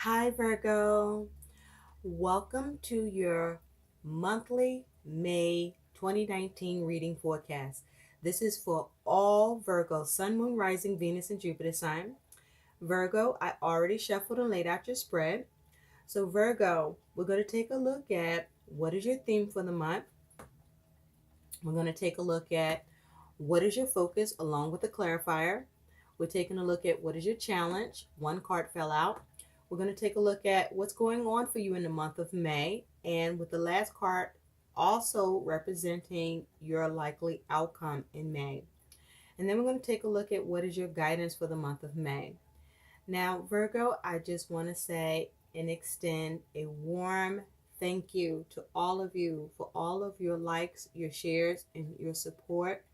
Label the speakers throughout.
Speaker 1: Hi, Virgo. Welcome to your monthly May 2019 reading forecast. This is for all Virgo, Sun, Moon, Rising, Venus, and Jupiter sign. Virgo, I already shuffled and laid out your spread. So, Virgo, we're going to take a look at what is your theme for the month. We're going to take a look at what is your focus along with the clarifier. We're taking a look at what is your challenge. One card fell out. We're going to take a look at what's going on for you in the month of May, and with the last card also representing your likely outcome in May. And then we're going to take a look at what is your guidance for the month of May. Now, Virgo, I just want to say and extend a warm thank you to all of you for all of your likes, your shares, and your support.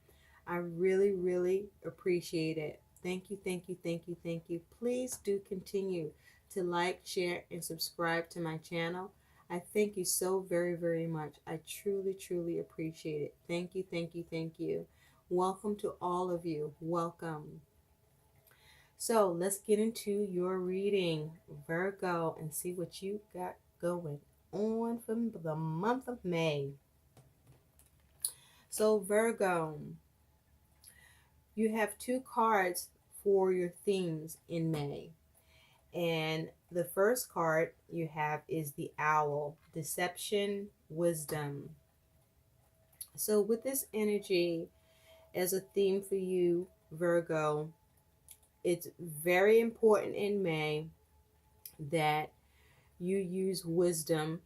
Speaker 1: I really, really appreciate it. Thank you, thank you, thank you, thank you. Please do continue to like, share, and subscribe to my channel. I thank you so very, very much. I truly, truly appreciate it. Thank you, thank you, thank you. Welcome to all of you. Welcome. So let's get into your reading, Virgo, and see what you got going on for the month of May. So, Virgo, you have two cards for your themes in May. And the first card you have is the Owl, Deception, Wisdom. So, with this energy as a theme for you, Virgo, it's very important in May that you use wisdom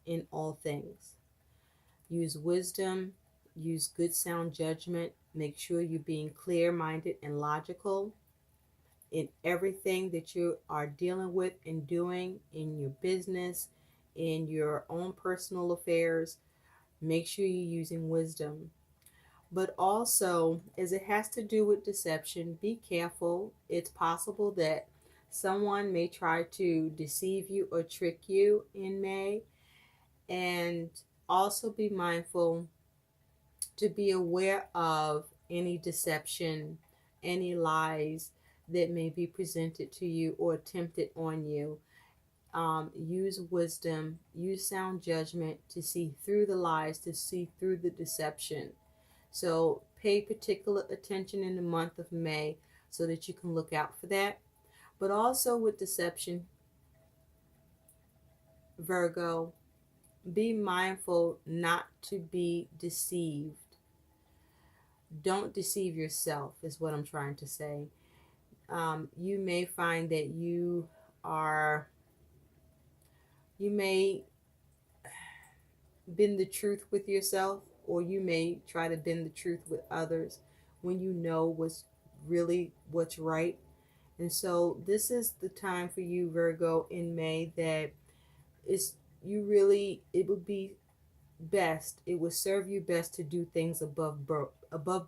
Speaker 1: in all things. Use wisdom, use good sound judgment. Make sure you're being clear-minded and logical in everything that you are dealing with and doing in your business, in your own personal affairs. Make sure you're using wisdom. But also, as it has to do with deception, be careful. It's possible that someone may try to deceive you or trick you in May. And also be mindful to be aware of any deception, any lies that may be presented to you or attempted on you. Use wisdom, use sound judgment to see through the lies, to see through the deception. So pay particular attention in the month of May so that you can look out for that. But also with deception, Virgo, be mindful not to be deceived. Don't deceive yourself is what I'm trying to say. You may find that you may bend the truth with yourself, or you may try to bend the truth with others when you know what's right. And so this is the time for you, Virgo, in May that it would be best, it would serve you best to do things above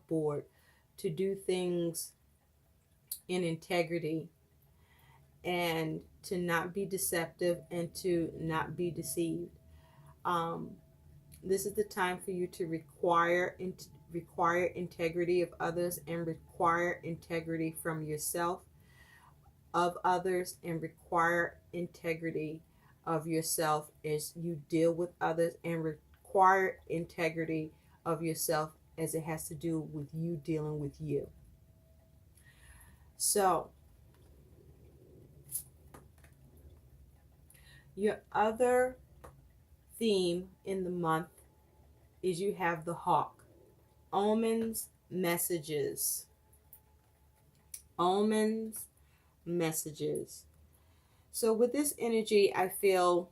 Speaker 1: board, to do things in integrity, and to not be deceptive and to not be deceived. Um, this is the time for you to require integrity of others, and require integrity from yourself, of others, and require integrity of yourself as you deal with others, and require integrity of yourself as it has to do with you dealing with you. So, your other theme in the month is you have the Hawk. Omens, messages. Omens, messages. So with this energy, I feel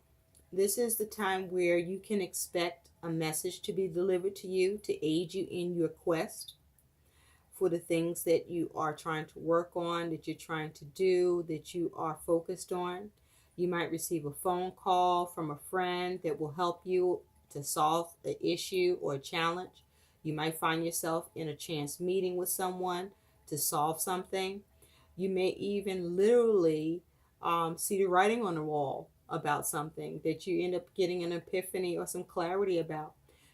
Speaker 1: this is the time where you can expect a message to be delivered to you to aid you in your quest for the things that you are trying to work on, that you're trying to do, that you are focused on. You might receive a phone call from a friend that will help you to solve an issue or a challenge. You might find yourself in a chance meeting with someone to solve something. You may even literally see the writing on the wall about something that you end up getting an epiphany or some clarity about.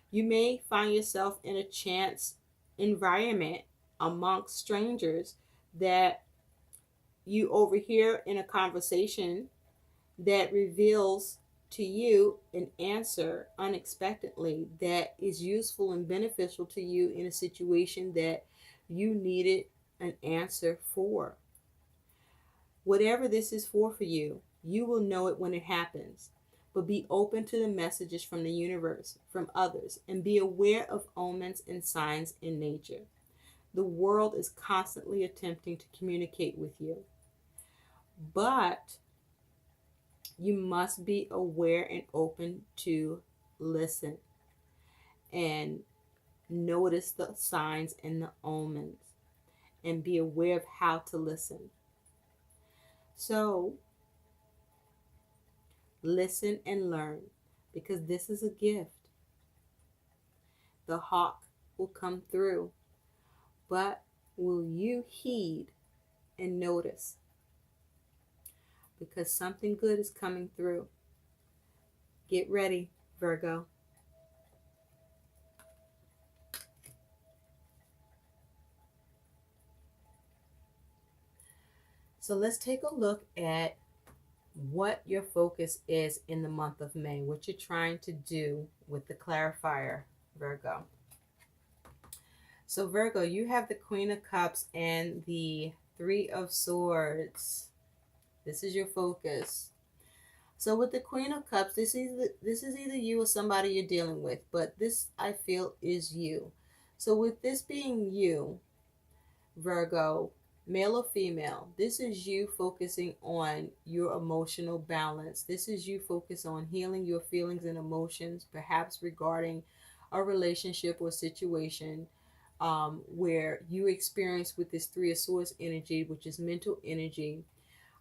Speaker 1: You may find yourself in a chance environment amongst strangers that you overhear in a conversation that reveals to you an answer unexpectedly that is useful and beneficial to you in a situation that you needed an answer for. Whatever this is for you, you will know it when it happens. But be open to the messages from the universe, from others, and be aware of omens and signs in nature. The world is constantly attempting to communicate with you, but you must be aware and open to listen and notice the signs and the omens and be aware of how to listen. So, listen and learn, because this is a gift. The hawk will come through, but will you heed and notice? Because something good is coming through. Get ready, Virgo. So let's take a look at what your focus is in the month of May, what you're trying to do with the clarifier, Virgo. So Virgo, you have the Queen of Cups and the Three of Swords. This is your focus. So with the Queen of Cups, this is either you or somebody you're dealing with, but this I feel is you. So with this being you, Virgo, male or female, this is you focusing on your emotional balance. This is you focus on healing your feelings and emotions, perhaps regarding a relationship or situation where you experience with this Three of Swords energy, which is mental energy.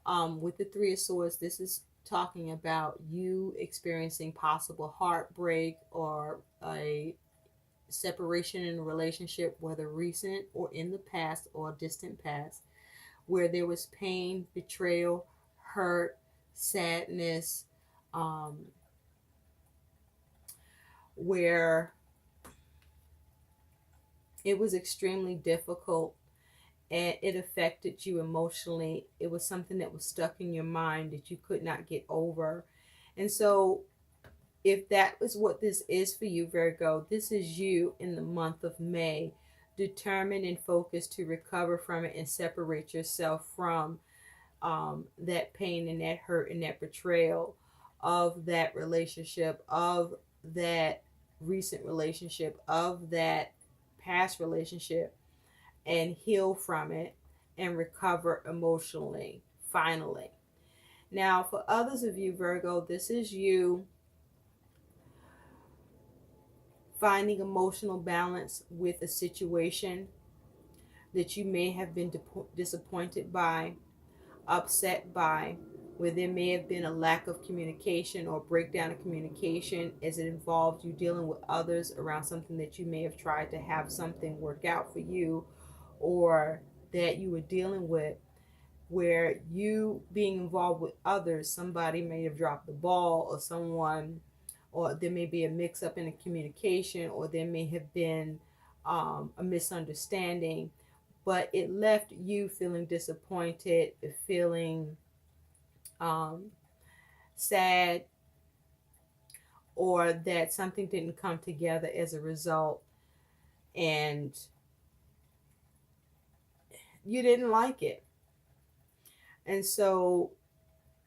Speaker 1: With the Three of Swords, this is talking about you experiencing possible heartbreak or a separation in a relationship, whether recent or in the past or distant past, where there was pain, betrayal, hurt, sadness, where it was extremely difficult and it affected you emotionally. It was something that was stuck in your mind that you could not get over. And so, if that is what this is for you, Virgo, this is you in the month of May, determined and focused to recover from it and separate yourself from that pain and that hurt and that betrayal of that relationship, of that recent relationship, of that past relationship, and heal from it and recover emotionally, finally. Now, for others of you, Virgo, this is you finding emotional balance with a situation that you may have been disappointed by, upset by, where there may have been a lack of communication or breakdown of communication as it involved you dealing with others around something that you may have tried to have something work out for you, or that you were dealing with where you being involved with others, somebody may have dropped the ball, or someone, or there may be a mix up in the communication, or there may have been a misunderstanding, but it left you feeling disappointed, feeling sad, or that something didn't come together as a result, and you didn't like it. And so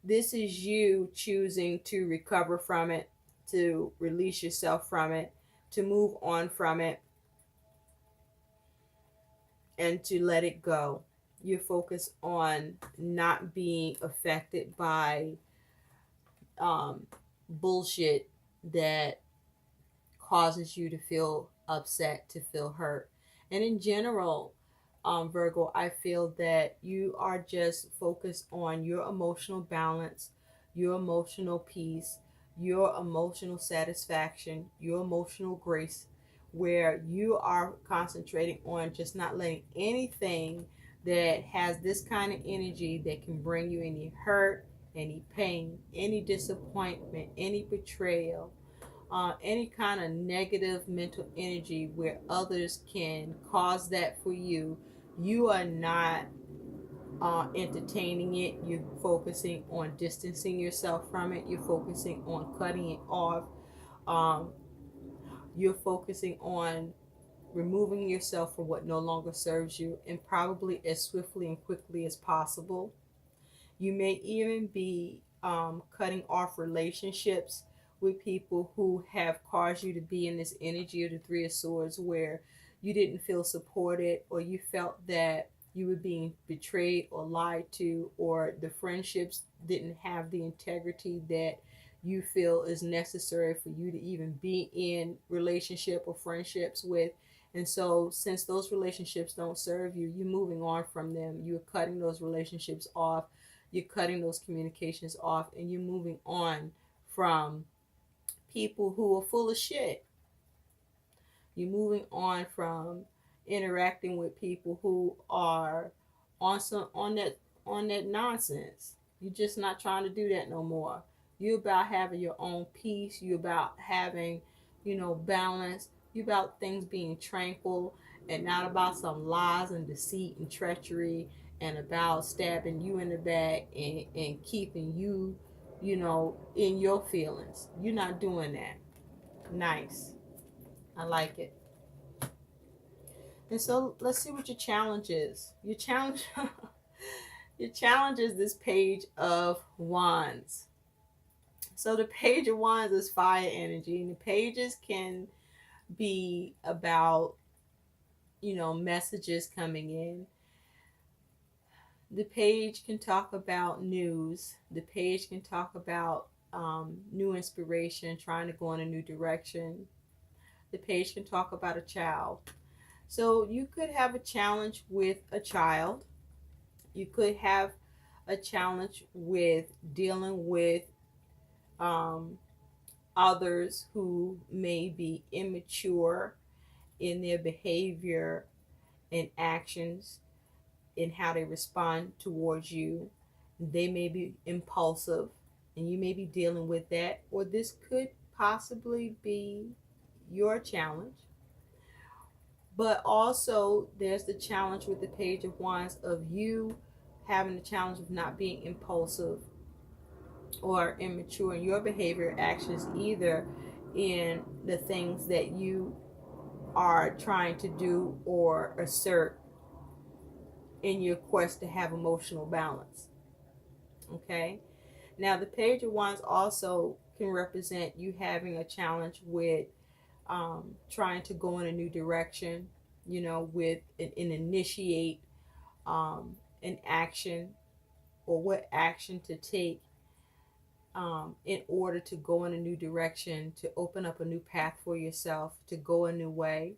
Speaker 1: this is you choosing to recover from it, to release yourself from it, to move on from it, and to let it go. You focus on not being affected by bullshit that causes you to feel upset, to feel hurt. And in general, Virgo, I feel that you are just focused on your emotional balance, your emotional peace, your emotional satisfaction, your emotional grace, where you are concentrating on just not letting anything that has this kind of energy that can bring you any hurt, any pain, any disappointment, any betrayal, any kind of negative mental energy where others can cause that for you. You are not entertaining it. You're focusing on distancing yourself from it. You're focusing on cutting it off. Um, you're focusing on removing yourself from what no longer serves you, and probably as swiftly and quickly as possible. You may even be cutting off relationships with people who have caused you to be in this energy of the Three of Swords where you didn't feel supported, or you felt that you were being betrayed or lied to, or the friendships didn't have the integrity that you feel is necessary for you to even be in relationship or friendships with. And so, since those relationships don't serve you, you're moving on from them. You're cutting those relationships off, you're cutting those communications off, and you're moving on from people who are full of shit. You're moving on from interacting with people who are on that nonsense. You're just not trying to do that no more. You're about having your own peace. You're about having, balance. You're about things being tranquil, and not about some lies and deceit and treachery, and about stabbing you in the back and keeping you, in your feelings. You're not doing that. Nice. I like it. And so let's see what your challenge is. Your challenge your challenge is this Page of Wands. So the Page of Wands is fire energy, and the pages can be about, messages coming in. The page can talk about news. The page can talk about new inspiration, trying to go in a new direction. The page can talk about a child. So you could have a challenge with a child. You could have a challenge with dealing with um, others who may be immature in their behavior and actions, in how they respond towards you. They may be impulsive, and you may be dealing with that, or this could possibly be your challenge. But also, there's the challenge with the Page of Wands of you having the challenge of not being impulsive or immature in your behavior actions, either in the things that you are trying to do or assert in your quest to have emotional balance. Okay? Now, the Page of Wands also can represent you having a challenge with trying to go in a new direction, with an initiate an action, or what action to take in order to go in a new direction, to open up a new path for yourself, to go a new way,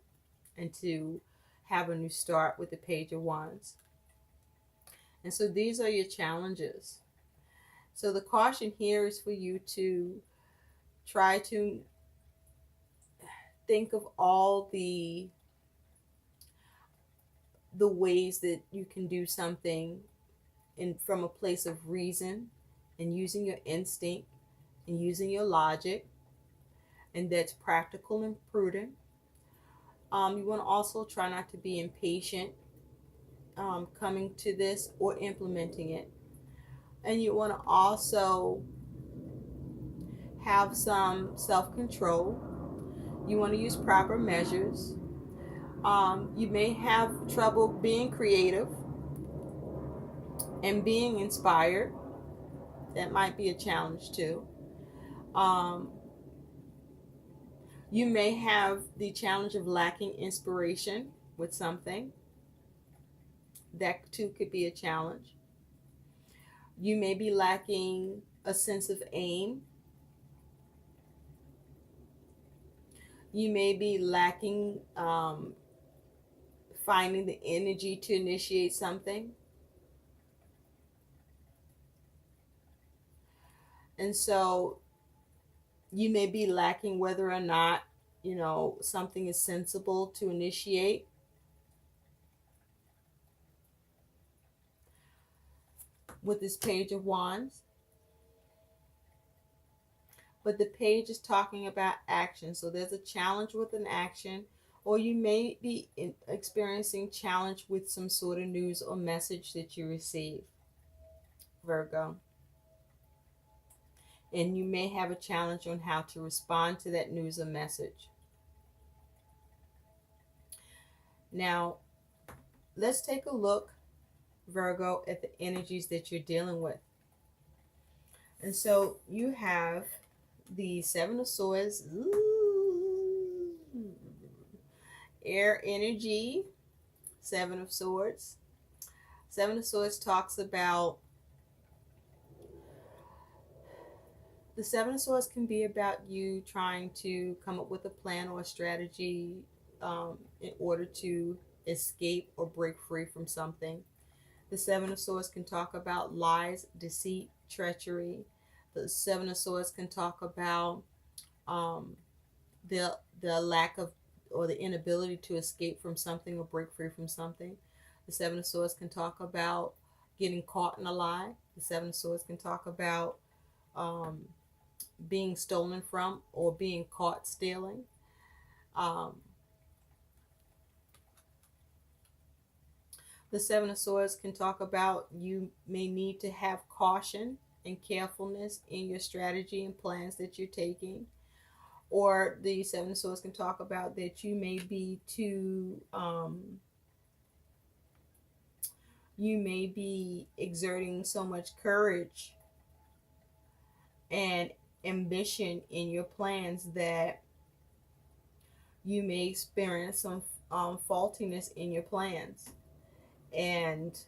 Speaker 1: and to have a new start with the Page of Wands. And so these are your challenges. So the caution here is for you to try to think of all the ways that you can do something from a place of reason, and using your instinct and using your logic, and that's practical and prudent. You want to also try not to be impatient coming to this or implementing it. And you want to also have some self-control. You want to use proper measures. You may have trouble being creative and being inspired. That might be a challenge too. You may have the challenge of lacking inspiration with something. That too could be a challenge. You may be lacking a sense of aim. You may be lacking finding the energy to initiate something. And so you may be lacking whether or not, something is sensible to initiate. With this Page of Wands. But the page is talking about action. So there's a challenge with an action, or you may be experiencing challenge with some sort of news or message that you receive, Virgo. And you may have a challenge on how to respond to that news or message. Now, let's take a look, Virgo, at the energies that you're dealing with. And so you have the Seven of Swords, air energy, Seven of Swords. Seven of Swords talks about, the Seven of Swords can be about you trying to come up with a plan or a strategy in order to escape or break free from something. The Seven of Swords can talk about lies, deceit, treachery. The Seven of Swords can talk about um, the lack of, or the inability to escape from something or break free from something. The Seven of Swords can talk about getting caught in a lie. The Seven of Swords can talk about um, being stolen from or being caught stealing. Um, the Seven of Swords can talk about you may need to have caution and carefulness in your strategy and plans that you're taking. Or the Seven of Swords can talk about that you may be too, you may be exerting so much courage and ambition in your plans that you may experience some faultiness in your plans and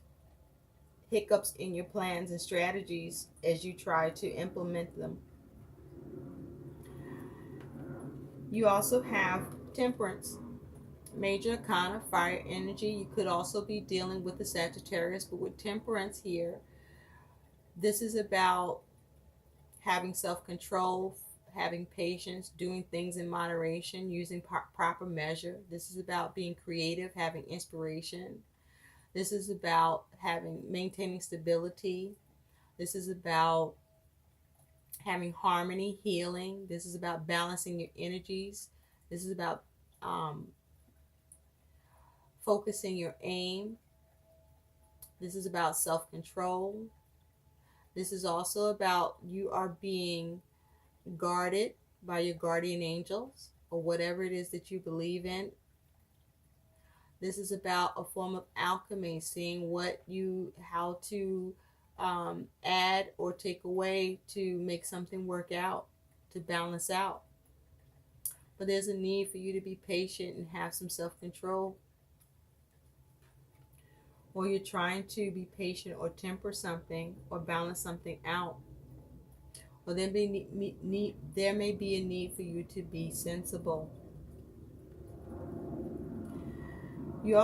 Speaker 1: hiccups in your plans and strategies as you try to implement them. You also have Temperance, major arcana, fire energy. You could also be dealing with the Sagittarius, but with Temperance here, this is about having self-control, having patience, doing things in moderation, using proper measure. This is about being creative, having inspiration. This is about maintaining stability. This is about having harmony, healing. This is about balancing your energies. This is about um, focusing your aim. This is about self-control. This is also about you are being guarded by your guardian angels or whatever it is that you believe in. This is about a form of alchemy, seeing how to add or take away to make something work out, to balance out. But there's a need for you to be patient and have some self-control. Or you're trying to be patient or temper something or balance something out. Or there may be a need for you to be sensible. You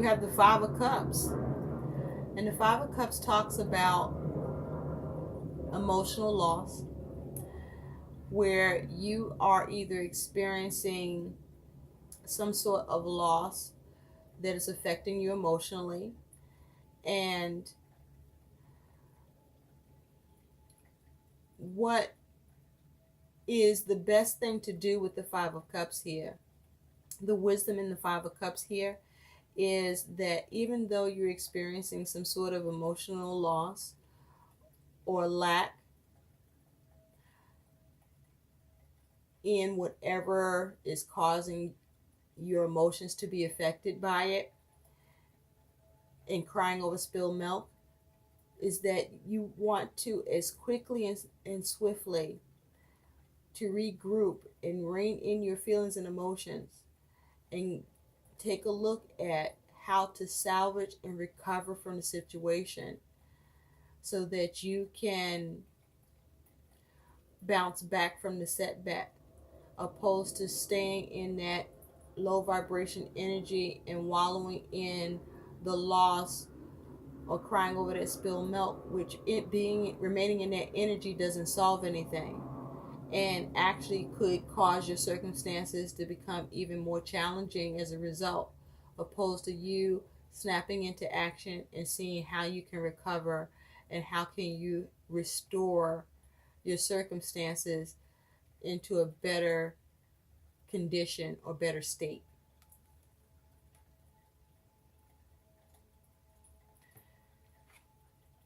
Speaker 1: have the Five of Cups. And the Five of Cups talks about emotional loss, where you are either experiencing some sort of loss that is affecting you emotionally, and what is the best thing to do with the Five of Cups here? The wisdom in the Five of Cups here is that even though you're experiencing some sort of emotional loss or lack in whatever is causing your emotions to be affected by it, and crying over spilled milk, is that you want to, as quickly and swiftly, to regroup and rein in your feelings and emotions and take a look at how to salvage and recover from the situation so that you can bounce back from the setback, opposed to staying in that low vibration energy and wallowing in the loss or crying over that spilled milk, which it being remaining in that energy doesn't solve anything and actually could cause your circumstances to become even more challenging as a result, opposed to you snapping into action and seeing how you can recover and how can you restore your circumstances into a better condition or better state.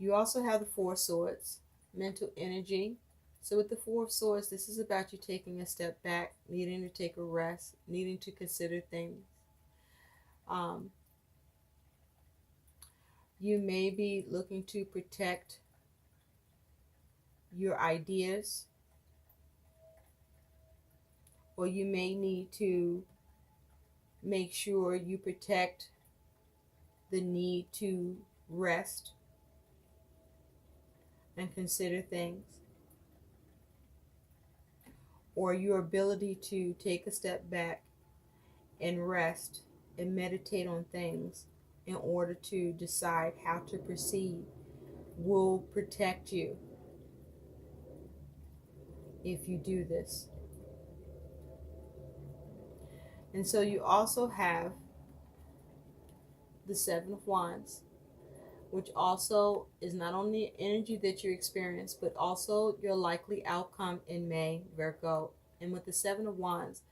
Speaker 1: You also have the Four of Swords, mental energy. So with the Four of Swords, this is about you taking a step back, needing to take a rest, needing to consider things. Um, you may be looking to protect your ideas, or you may need to make sure you protect the need to rest and consider things, or your ability to take a step back and rest and meditate on things in order to decide how to proceed will protect you if you do this. And so you also have the Seven of Wands, which also is not only energy that you experience, but also your likely outcome in May, Virgo. And with the Seven of Wands,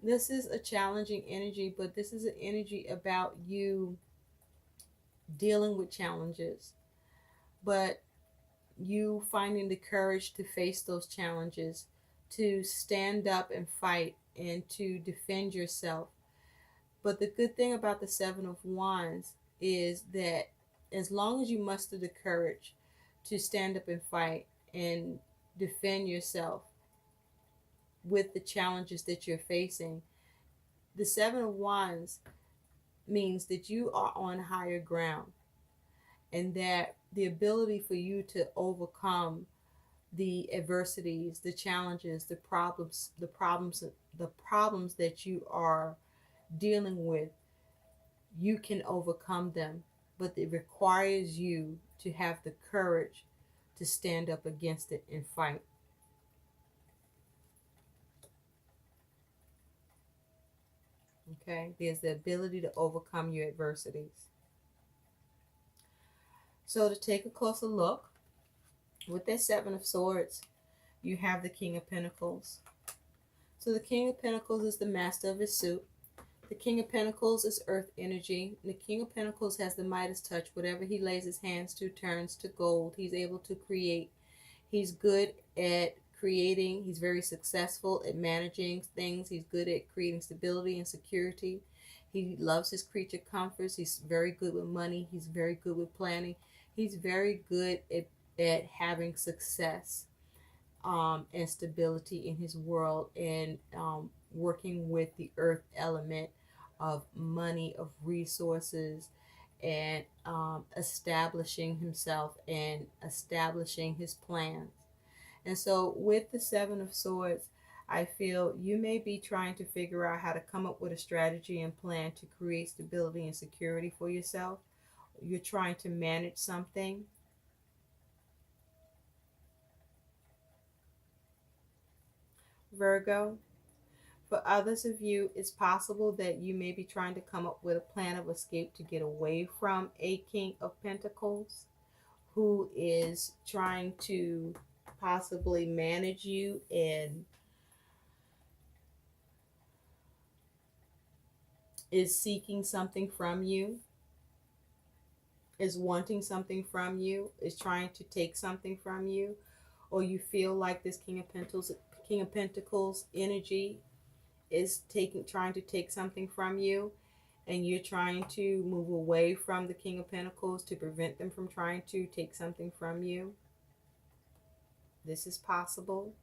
Speaker 1: this is a challenging energy, but this is an energy about you dealing with challenges, but you finding the courage to face those challenges, to stand up and fight and to defend yourself. But the good thing about the Seven of Wands is that as long as you muster the courage to stand up and fight and defend yourself with the challenges that you're facing, the Seven of Wands means that you are on higher ground, and that the ability for you to overcome the adversities, the challenges, the problems that you are dealing with, you can overcome them, but it requires you to have the courage to stand up against it and fight. Okay, there's the ability to overcome your adversities. So to take a closer look, with that Seven of Swords, you have the King of Pentacles. So the King of Pentacles is the master of his suit. The King of Pentacles is earth energy. The King of Pentacles has the Midas touch. Whatever he lays his hands to turns to gold. He's able to create. He's good at creating. He's very successful at managing things. He's good at creating stability and security. He loves his creature comforts. He's very good with money. He's very good with planning. He's very good at having success and stability in his world, and working with the earth element of money, of resources, and establishing himself and establishing his plans. And so with the Seven of Swords, I feel you may be trying to figure out how to come up with a strategy and plan to create stability and security for yourself. You're trying to manage something. Virgo, for others of you, it's possible that you may be trying to come up with a plan of escape to get away from a King of Pentacles who is trying to possibly manage you and is seeking something from you, is wanting something from you, is trying to take something from you, or you feel like this King of Pentacles energy is trying to take something from you, and you're trying to move away from the King of Pentacles to prevent them from trying to take something from you. This is possible,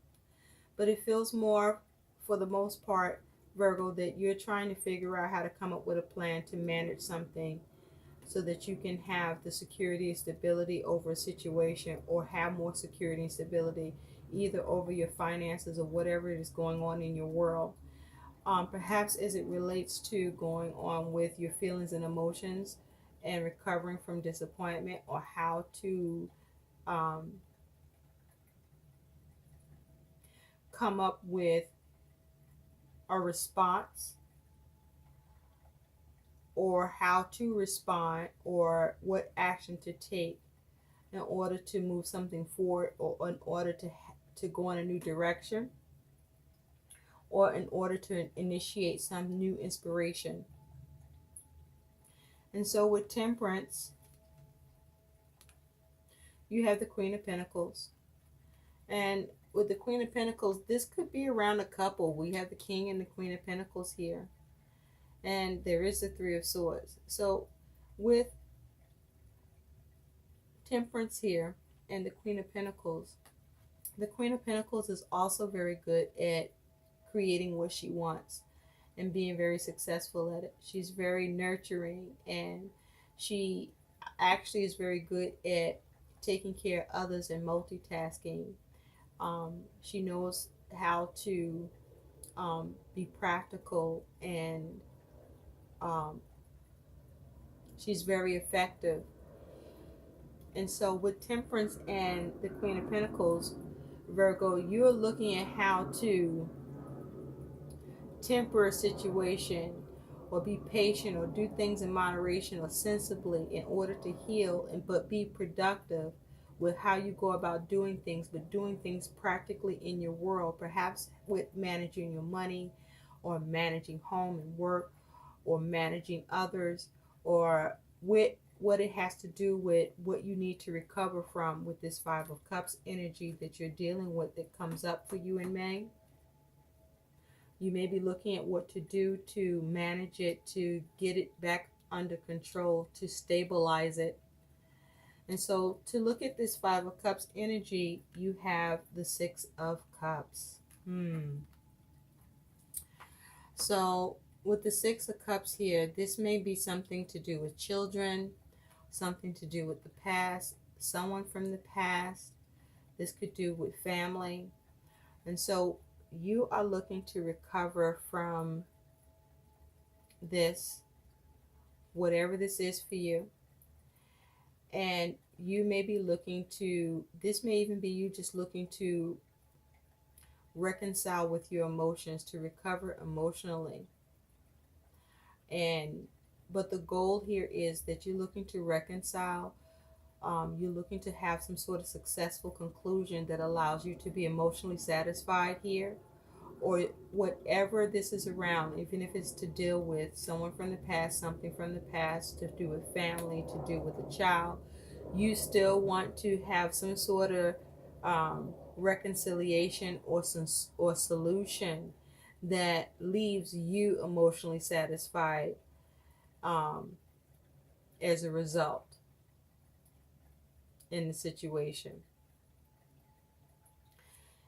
Speaker 1: but it feels more, for the most part, Virgo, that you're trying to figure out how to come up with a plan to manage something so that you can have the security and stability over a situation, or have more security and stability either over your finances or whatever is going on in your world. Perhaps as it relates to going on with your feelings and emotions and recovering from disappointment, or how to come up with a response, or how to respond, or what action to take in order to move something forward, or in order to go in a new direction, or in order to initiate some new inspiration. And so with Temperance, you have the Queen of Pentacles. And with the Queen of Pentacles, this could be around a couple. We have the King and the Queen of Pentacles here. And there is the Three of Swords. So with Temperance here and the Queen of Pentacles, the Queen of Pentacles is also very good at creating what she wants and being very successful at it. She's very nurturing, and she actually is very good at taking care of others and multitasking. She knows how to be practical, and um, she's very effective. And so with Temperance and the Queen of Pentacles, Virgo, you're looking at how to temper a situation, or be patient, or do things in moderation or sensibly in order to heal, and but be productive with how you go about doing things, but doing things practically in your world, perhaps with managing your money, or managing home and work, or managing others, or with what it has to do with what you need to recover from with this Five of Cups energy that you're dealing with that comes up for you in May. You may be looking at what to do to manage it, to get it back under control, to stabilize it. And so to look at this Five of Cups energy, you have the Six of Cups. So with the Six of Cups here, this may be something to do with children, something to do with the past, someone from the past. This could do with family. And so you are looking to recover from this, whatever this is for you. And you may be looking to, this may even be you just looking to reconcile with your emotions, to recover emotionally. But the goal here is that you're looking to reconcile. You're looking to have some sort of successful conclusion that allows you to be emotionally satisfied here, or whatever this is around, even if it's to deal with someone from the past, something from the past, to do with family, to do with a child. You still want to have some sort of reconciliation or solution that leaves you emotionally satisfied as a result in the situation.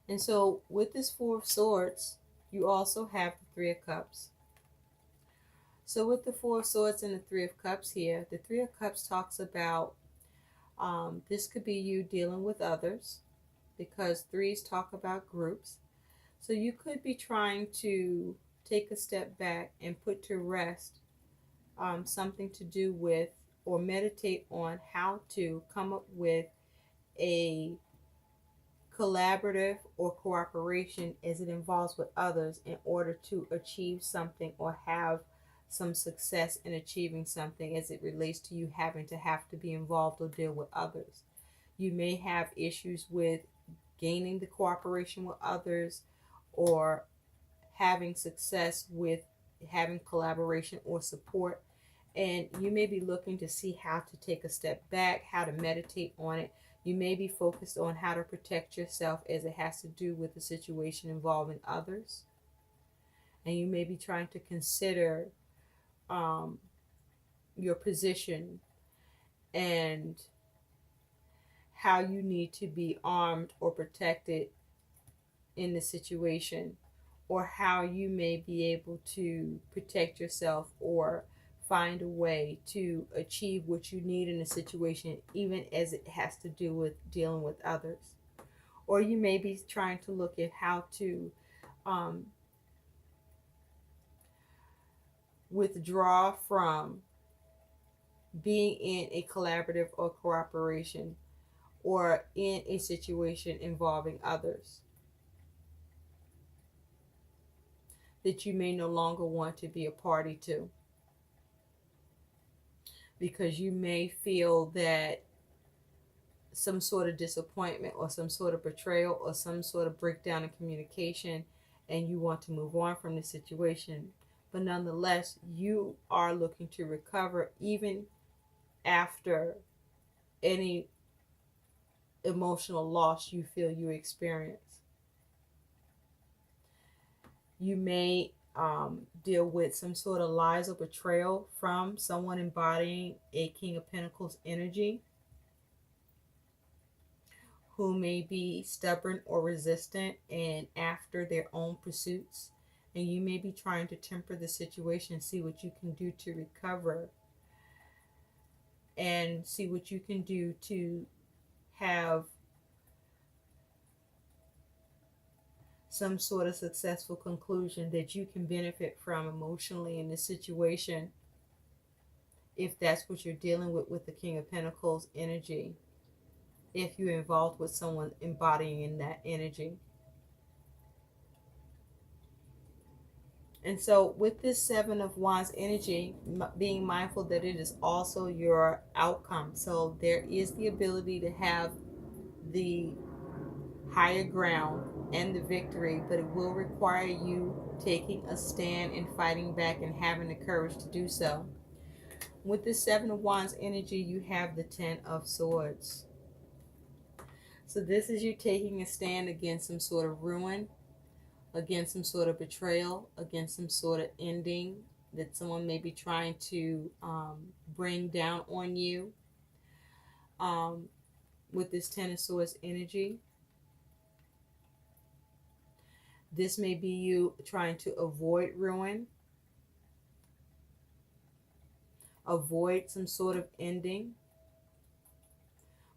Speaker 1: And so with this Four of Swords, you also have the Three of Cups. So with the Four of Swords and the Three of Cups here, the Three of Cups talks about this could be you dealing with others, because threes talk about groups. So you could be trying to take a step back and put to rest something to do with, or meditate on how to come up with a collaborative or cooperation as it involves with others in order to achieve something, or have some success in achieving something as it relates to you having to have to be involved or deal with others. You may have issues with gaining the cooperation with others, or having success with having collaboration or support. And you may be looking to see how to take a step back, how to meditate on it. You may be focused on how to protect yourself as it has to do with the situation involving others. And you may be trying to consider your position and how you need to be armed or protected in the situation, or how you may be able to protect yourself or find a way to achieve what you need in a situation, even as it has to do with dealing with others. Or you may be trying to look at how to withdraw from being in a collaborative or cooperation, or in a situation involving others that you may no longer want to be a party to, because you may feel that some sort of disappointment, or some sort of betrayal, or some sort of breakdown in communication, and you want to move on from the situation. But nonetheless, you are looking to recover even after any emotional loss you feel you experience. You may deal with some sort of lies or betrayal from someone embodying a King of Pentacles energy, who may be stubborn or resistant and after their own pursuits. And you may be trying to temper the situation, see what you can do to recover, and see what you can do to have some sort of successful conclusion that you can benefit from emotionally in this situation, if that's what you're dealing with the King of Pentacles energy, if you're involved with someone embodying in that energy. And so with this Seven of Wands energy, being mindful that it is also your outcome. So there is the ability to have the higher ground and the victory, but it will require you taking a stand and fighting back and having the courage to do so. With the Seven of Wands energy, you have the Ten of Swords. So this is you taking a stand against some sort of ruin, against some sort of betrayal, against some sort of ending that someone may be trying to bring down on you. With this Ten of Swords energy, this may be you trying to avoid ruin, avoid some sort of ending,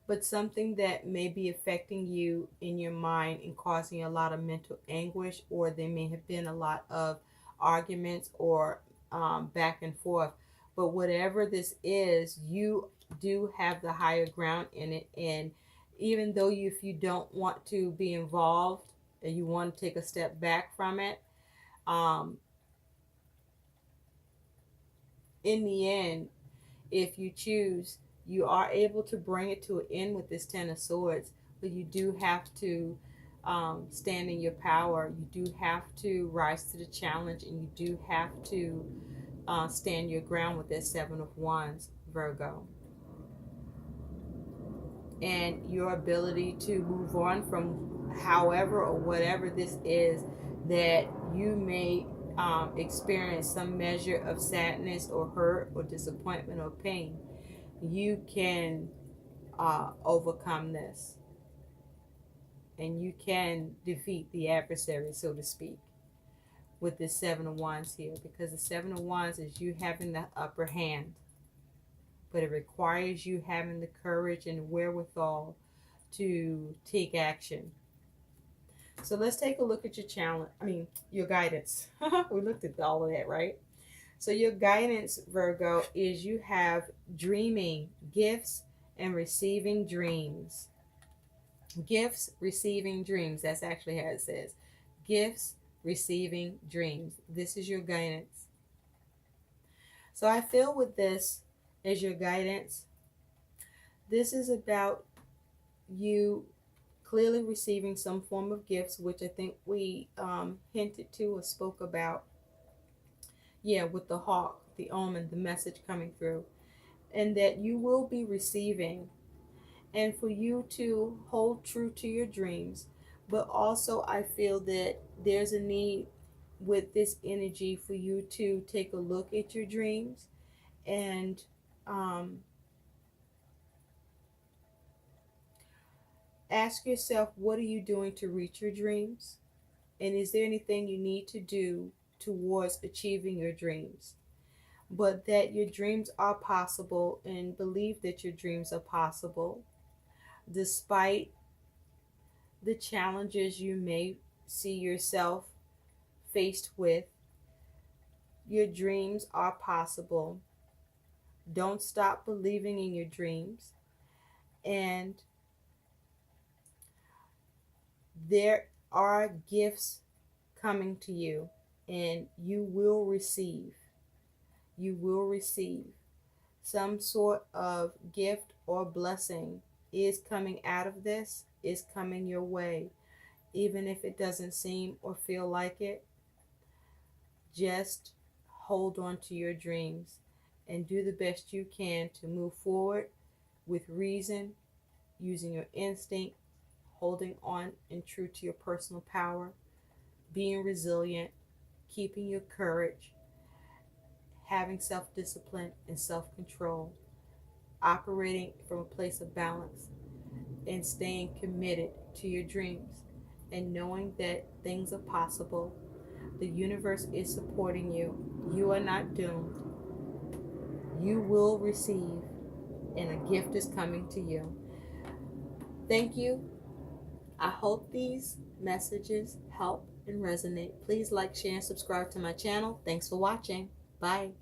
Speaker 1: but something that may be affecting you in your mind and causing a lot of mental anguish, or there may have been a lot of arguments or back and forth. But whatever this is, you do have the higher ground in it. And even though if you don't want to be involved and you want to take a step back from it, in the end, if you choose, you are able to bring it to an end with this Ten of Swords, but you do have to stand in your power. You do have to rise to the challenge, and you do have to stand your ground with this Seven of Wands, Virgo. And your ability to move on from however or whatever this is that you may experience some measure of sadness or hurt or disappointment or pain, you can overcome this, and you can defeat the adversary, so to speak, with this Seven of Wands here, because the Seven of Wands is you having the upper hand, but it requires you having the courage and wherewithal to take action. So let's take a look at your challenge. Your guidance. We looked at all of that, right? So your guidance, Virgo, is you have dreaming, gifts, and receiving dreams. Gifts, receiving dreams. That's actually how it says. Gifts, receiving dreams. This is your guidance. So I feel with this as your guidance, this is about you clearly receiving some form of gifts, which I think we hinted to or spoke about. Yeah, with the hawk, the omen, the message coming through. And that you will be receiving. And for you to hold true to your dreams. But also I feel that there's a need with this energy for you to take a look at your dreams and ask yourself, what are you doing to reach your dreams? And is there anything you need to do towards achieving your dreams? But that your dreams are possible, and believe that your dreams are possible despite the challenges you may see yourself faced with. Your dreams are possible. Don't stop believing in your dreams. And there are gifts coming to you, and you will receive. You will receive some sort of gift or blessing is coming out of this, is coming your way. Even if it doesn't seem or feel like it, just hold on to your dreams and do the best you can to move forward with reason using your instinct, holding on and true to your personal power, being resilient, keeping your courage, having self discipline and self control, operating from a place of balance, and staying committed to your dreams, and knowing that things are possible. The universe is supporting you. You are not doomed. You will receive, and a gift is coming to you. Thank you. I hope these messages help and resonate. Please like, share, and subscribe to my channel. Thanks for watching. Bye.